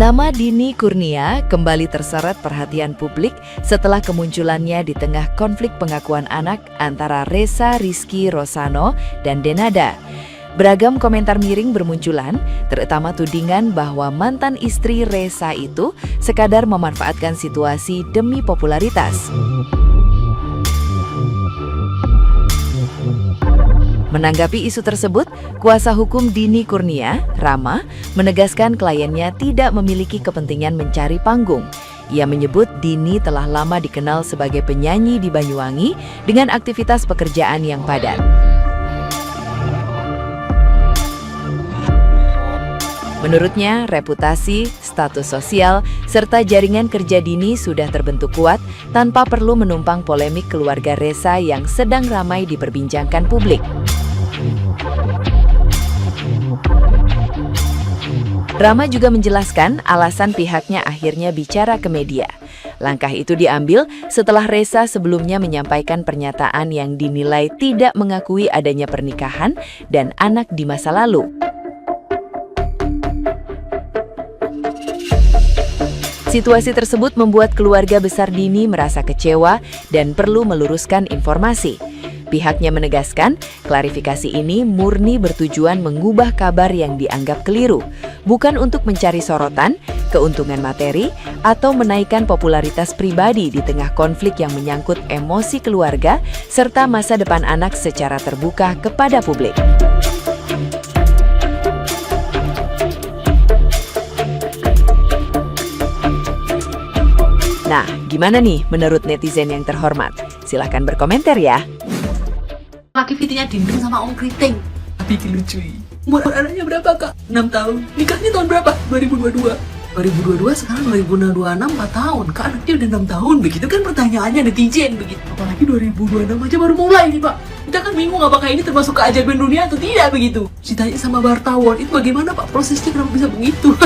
Nama Dini Kurnia kembali terseret perhatian publik setelah kemunculannya di tengah konflik pengakuan anak antara Reza Rizky Rosano dan Denada. Beragam komentar miring bermunculan, terutama tudingan bahwa mantan istri Reza itu sekadar memanfaatkan situasi demi popularitas. Menanggapi isu tersebut, kuasa hukum Dini Kurnia, Rama, menegaskan kliennya tidak memiliki kepentingan mencari panggung. Ia menyebut Dini telah lama dikenal sebagai penyanyi di Banyuwangi dengan aktivitas pekerjaan yang padat. Menurutnya, reputasi, status sosial, serta jaringan kerja Dini sudah terbentuk kuat tanpa perlu menumpang polemik keluarga Reza yang sedang ramai diperbincangkan publik. Rama juga menjelaskan alasan pihaknya akhirnya bicara ke media. Langkah itu diambil setelah Reza sebelumnya menyampaikan pernyataan yang dinilai tidak mengakui adanya pernikahan dan anak di masa lalu. Situasi tersebut membuat keluarga besar Dini merasa kecewa dan perlu meluruskan informasi. Pihaknya menegaskan, klarifikasi ini murni bertujuan mengubah kabar yang dianggap keliru, bukan untuk mencari sorotan, keuntungan materi, atau menaikkan popularitas pribadi di tengah konflik yang menyangkut emosi keluarga serta masa depan anak secara terbuka kepada publik. Nah, gimana nih menurut netizen yang terhormat? Silahkan berkomentar ya. Laki fitinya dinding sama Om Kriting. Bikin lucu. Umur anaknya berapa kak? 6 tahun. Nikahnya tahun berapa? 2022. 2022 sekarang 2026 4 tahun. Kak anaknya udah 6 tahun. Begitu kan pertanyaannya netizen begitu. Apalagi 2026 aja baru mulai nih pak. Kita kan bingung apakah ini termasuk keajaiban dunia atau tidak begitu. Ditanya sama wartawan itu bagaimana pak prosesnya kenapa bisa begitu?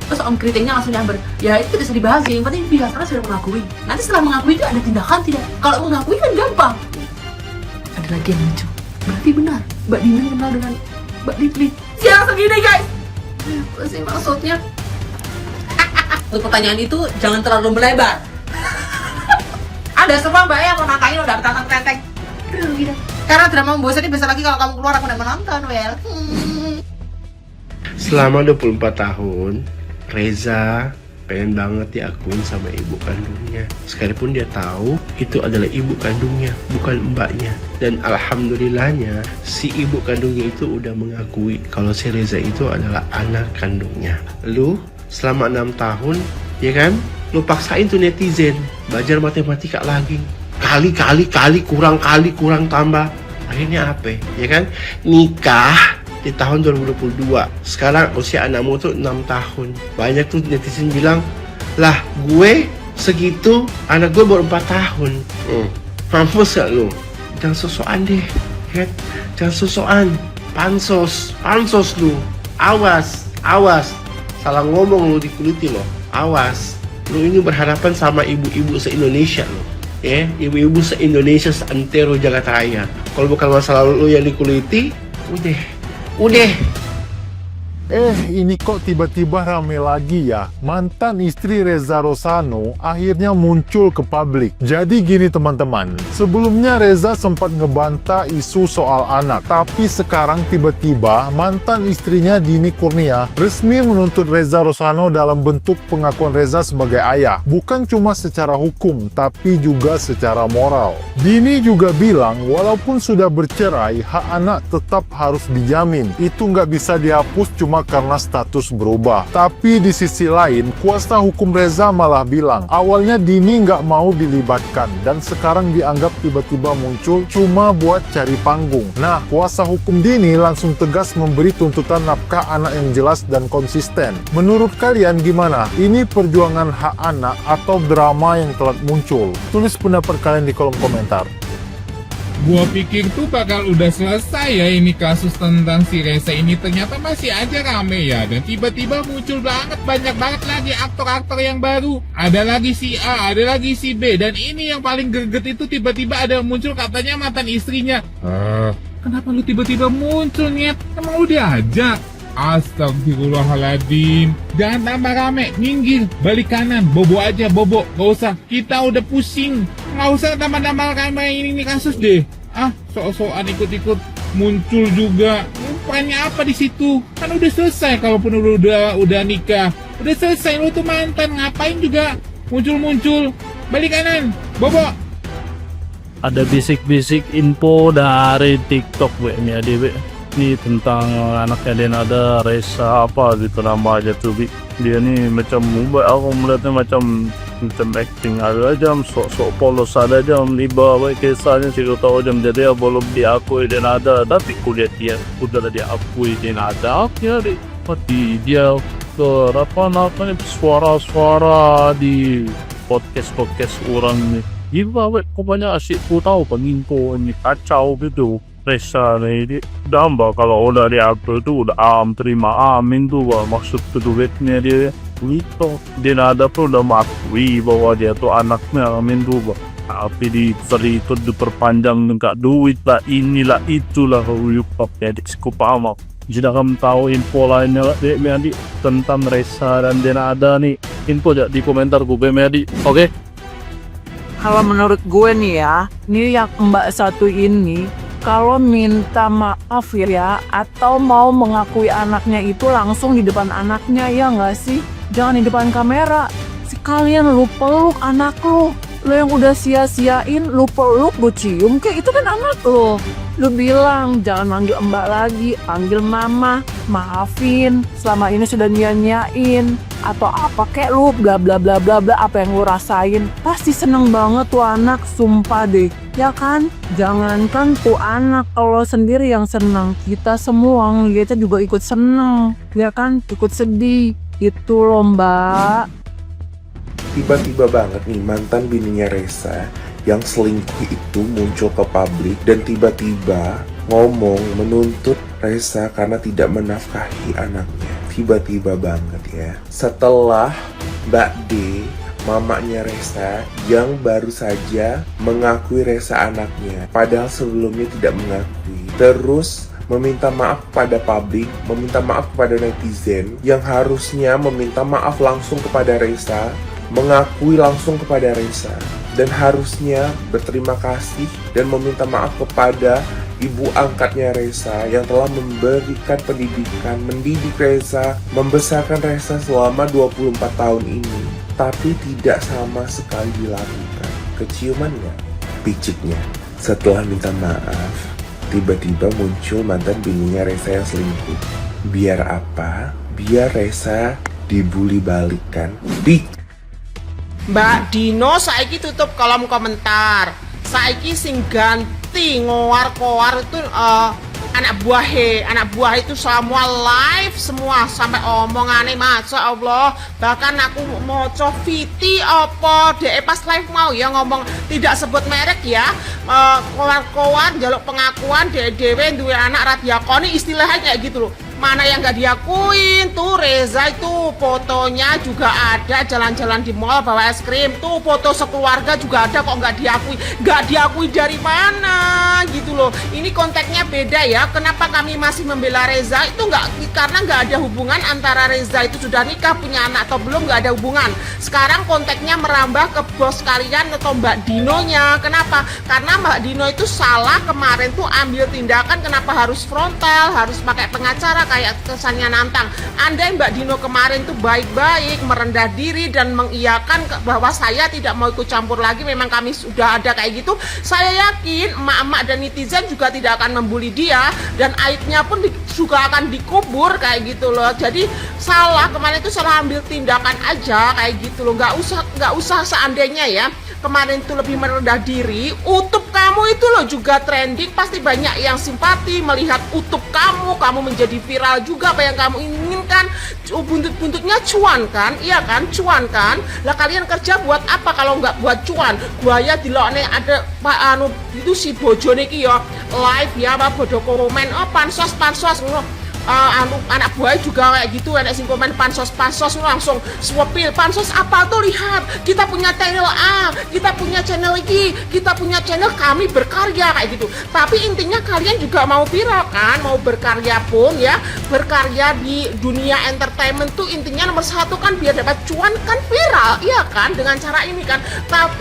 Terus Om Kritingnya langsung nyamber. Ya itu bisa dibahas ya. Yang penting pihak sana sudah mengakui. Nanti setelah mengakui itu ada tindakan tidak? Kalau mengakui kan gampang. Ada lagi yang lucu. Berarti benar Mbak Dina kenal dengan Mbak Dipli. Siang segini guys. Apa sih maksudnya? Untuk pertanyaan itu jangan terlalu melebar. Ada semua mbak yang mau nangkain udah tantang-tenteng. Karena drama membosankan besar lagi kalau kamu keluar aku udah menonton well. Selama 24 tahun Reza pengen banget diakuin sama ibu kandungnya. Sekalipun dia tahu itu adalah ibu kandungnya, bukan mbaknya. Dan alhamdulillahnya si ibu kandungnya itu udah mengakui kalau si Reza itu adalah anak kandungnya. Lu selama 6 tahun, ya kan? Lu paksain tuh netizen belajar matematika lagi. Kali kurang tambah. Akhirnya apa? Ya kan? Nikah di tahun 2022. Sekarang usia anakmu tuh 6 tahun. Banyak tuh netizen bilang, lah gue segitu, anak gue baru 4 tahun. Mampus gak lu? Jangan sosokan deh, kan? Jangan sosokan. Pansos lu. Awas. Salah ngomong lu dikuliti lo. Awas. Lu ini berhadapan sama ibu-ibu se-Indonesia lo. Ya, ibu-ibu se-Indonesia seantero Jakarta Raya. Kalau bukan masalah lu yang dikuliti, udah. Ini kok tiba-tiba rame lagi ya? Mantan istri Reza Rosano akhirnya muncul ke publik. Jadi gini teman-teman, sebelumnya Reza sempat ngebantah isu soal anak. Tapi sekarang tiba-tiba mantan istrinya Dini Kurnia resmi menuntut Reza Rosano dalam bentuk pengakuan Reza sebagai ayah. Bukan cuma secara hukum, tapi juga secara moral. Dini juga bilang walaupun sudah bercerai, hak anak tetap harus dijamin. Itu nggak bisa dihapus cuma karena status berubah. Tapi di sisi lain, kuasa hukum Reza malah bilang awalnya Dini nggak mau dilibatkan dan sekarang dianggap tiba-tiba muncul cuma buat cari panggung. Nah, kuasa hukum Dini langsung tegas memberi tuntutan nafkah anak yang jelas dan konsisten. Menurut kalian gimana? Ini perjuangan hak anak atau drama yang telat muncul? Tulis pendapat kalian di kolom komentar. Gua pikir tuh bakal udah selesai ya ini kasus tentang si Reza ini, ternyata masih aja rame ya. Dan tiba-tiba muncul banyak banget lagi aktor-aktor yang baru. Ada lagi si A, ada lagi si B. Dan ini yang paling greget itu tiba-tiba ada muncul katanya mantan istrinya. Kenapa lu tiba-tiba muncul Nyet? Emang lu diajak? Astagfirullahaladzim. Jangan tambah rame, minggir, balik kanan, bobo aja, bobo, gak usah. Kita udah pusing, gak usah tambah-tambah rame ini kasus deh. Sok-sokan ikut-ikut muncul juga. Rupanya apa di situ? Kan udah selesai, kalaupun udah nikah, udah selesai. Lu tuh mantan, ngapain juga muncul-muncul? Balik kanan, bobo. Ada bisik-bisik info dari TikTok ini tentang anaknya dia ada Reza apa gitu nama aja tuh dia nih macam aku melihatnya macam acting ada aja sok-sok polos ada aja liba baik kisahnya sih tahu jam jadi belum diakui dan ada tapi kulihat dia udah diakui dan ada akhirnya mati dia ke apa namanya suara-suara di podcast orang nih gila kok banyak asik ku tahu penginfo ini kacau gitu. Reza nih damba kalau udah diatur tuh udah terima amin tuh maksud duitnya dia itu dia ada pun udah mengakui bahwa dia tuh anaknya amin tuh tapi di itu diperpanjang dengan duit lah inilah itulah huyuk jadi paham jika kamu tahu info lainnya Medi tentang Reza dan dia ada nih info aja di komentar gue Medi oke? Kalau menurut gue nih ya, ini yang mbak satu ini kalau minta maaf ya atau mau mengakui anaknya itu langsung di depan anaknya ya nggak sih? Jangan di depan kamera. Sekalian lu peluk anak lu yang udah sia-siain lu peluk, lu cium kayak itu kan anak lu. Lu bilang jangan manggil mbak lagi, panggil mama, maafin selama ini sudah nyanyain atau apa kayak lu bla bla bla bla bla apa yang lu rasain. Pasti seneng banget tuh anak, sumpah deh. Ya kan? Jangankan tuh anak, kalau sendiri yang senang, kita semua ngeliatnya juga ikut seneng. Ya kan? Ikut sedih. Itu loh mbak. Tiba-tiba banget nih mantan bininya Reza yang selingkuh itu muncul ke publik dan tiba-tiba ngomong menuntut Reza karena tidak menafkahi anaknya. Tiba-tiba banget ya. Setelah Mbak D, mamanya Reza yang baru saja mengakui Reza anaknya, padahal sebelumnya tidak mengakui. Terus meminta maaf kepada publik, meminta maaf kepada netizen yang harusnya meminta maaf langsung kepada Reza, mengakui langsung kepada Reza, dan harusnya berterima kasih dan meminta maaf kepada ibu angkatnya Reza yang telah memberikan pendidikan, mendidik Reza, membesarkan Reza selama 24 tahun ini. Tapi tidak sama sekali dilakukan. Keciuman nggak? Piciknya. Setelah minta maaf, tiba-tiba muncul mantan bininya Reza yang selingkuh. Biar apa? Biar Reza dibully balikan. Mbak Dino saiki tutup kolom komentar. Saiki sing ganti ngowar-kowar itu anak buah itu semua live semua sampai omongannya Masya Allah. Bahkan aku mau Viti apa dek pas live mau ya ngomong tidak sebut merek ya, kowar-kowar jaluk pengakuan dewe duwe anak radiakoni istilahnya kayak gitu loh. Mana yang gak diakuin tuh Reza itu fotonya juga ada jalan-jalan di mall bawa es krim tuh, foto sekeluarga juga ada kok gak diakui dari mana gitu loh. Ini konteksnya beda ya. Kenapa kami masih membela Reza itu karena gak ada hubungan antara Reza itu sudah nikah punya anak atau belum, gak ada hubungan. Sekarang konteksnya merambah ke bos kalian atau Mbak Dinonya. Kenapa? Karena Mbak Dino itu salah kemarin tuh ambil tindakan kenapa harus frontal, harus pakai pengacara kayak kesannya nantang. Andai Mbak Dino kemarin tuh baik-baik merendah diri dan mengiyakan bahwa saya tidak mau ikut campur lagi, memang kami sudah ada kayak gitu, saya yakin emak-emak dan netizen juga tidak akan membuli dia dan aibnya pun juga akan dikubur kayak gitu loh. Jadi salah kemarin itu salah ambil tindakan aja kayak gitu loh. Nggak usah seandainya ya kemarin itu lebih merendah diri, utup kamu itu loh juga trending, pasti banyak yang simpati melihat utup kamu menjadi viral juga apa yang kamu inginkan. Buntut-buntutnya cuan kan, iya kan, cuan kan. Lah kalian kerja buat apa kalau nggak buat cuan? Buaya di lokne ada Pak itu si bojone ki ya live ya apa bodoh komen pansos anak buah juga kayak gitu, enak sing komen pansos langsung swapil pansos apa tuh, lihat kita punya channel A, kita punya channel I, kita punya channel kami berkarya kayak gitu. Tapi intinya kalian juga mau viral kan, mau berkarya pun ya, berkarya di dunia entertainment tuh intinya nomor satu kan biar dapat cuan kan, viral iya kan. Dengan cara ini kan,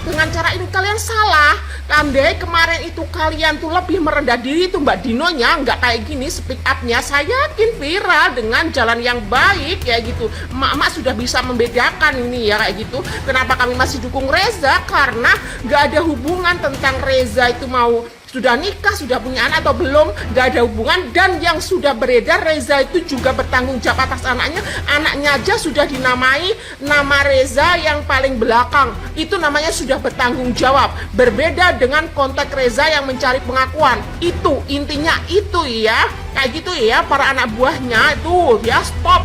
dengan cara ini kalian salah. Andai kemarin itu kalian tuh lebih merendah diri tuh Mbak Dinonya nggak kayak gini speak up-nya, saya yakin viral dengan jalan yang baik ya gitu. Emak-emak sudah bisa membedakan ini ya kayak gitu. Kenapa kami masih dukung Reza? Karena nggak ada hubungan tentang Reza itu mau sudah nikah, sudah punya anak atau belum, nggak ada hubungan. Dan yang sudah beredar, Reza itu juga bertanggung jawab atas anaknya aja sudah dinamai nama Reza yang paling belakang, itu namanya sudah bertanggung jawab. Berbeda dengan konteks Reza yang mencari pengakuan, itu intinya itu ya, kayak gitu ya para anak buahnya itu ya, stop.